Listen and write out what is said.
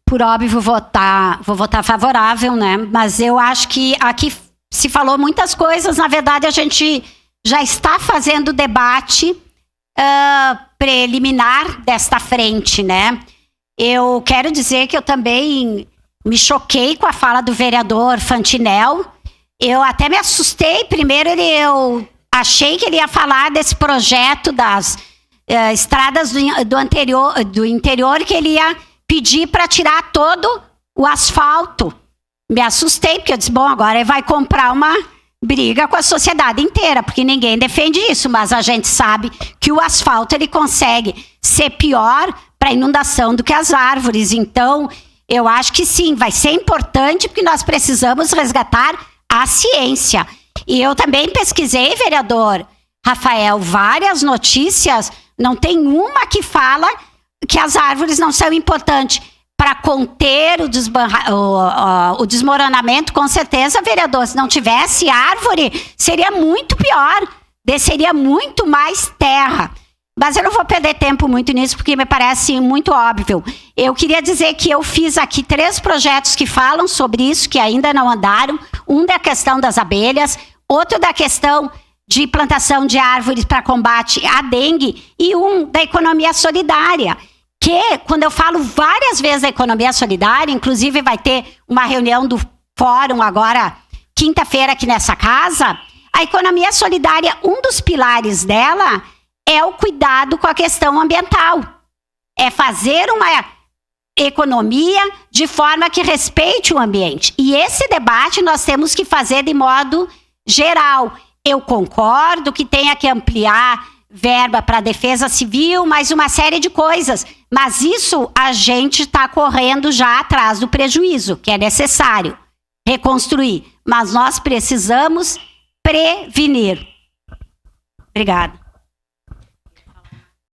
por óbvio, vou votar favorável, né? Mas eu acho que aqui se falou muitas coisas. Na verdade, a gente já está fazendo debate preliminar desta frente, né? Eu quero dizer que eu também me choquei com a fala do vereador Fantinel. Eu até me assustei. Primeiro, eu achei que ele ia falar desse projeto das estradas do interior, que ele ia pedir para tirar todo o asfalto. Me assustei, porque eu disse, bom, agora ele vai comprar uma briga com a sociedade inteira, porque ninguém defende isso, mas a gente sabe que o asfalto ele consegue ser pior para inundação do que as árvores. Então, eu acho que sim, vai ser importante, porque nós precisamos resgatar a ciência. E eu também pesquisei, vereador Rafael, várias notícias, não tem uma que fala que as árvores não são importantes para conter o desmoronamento. Com certeza, vereador, se não tivesse árvore, seria muito pior, desceria muito mais terra. Mas eu não vou perder tempo muito nisso, porque me parece muito óbvio. Eu queria dizer que eu fiz aqui 3 projetos que falam sobre isso, que ainda não andaram. Um da questão das abelhas, outro da questão de plantação de árvores para combate à dengue, e um da economia solidária, que quando eu falo várias vezes da economia solidária, inclusive vai ter uma reunião do fórum agora, quinta-feira, aqui nessa casa, a economia solidária, um dos pilares dela é o cuidado com a questão ambiental. É fazer uma economia de forma que respeite o ambiente. E esse debate nós temos que fazer de modo geral. Eu concordo que tenha que ampliar verba para a defesa civil, mais uma série de coisas. Mas isso a gente está correndo já atrás do prejuízo, que é necessário reconstruir. Mas nós precisamos prevenir. Obrigada.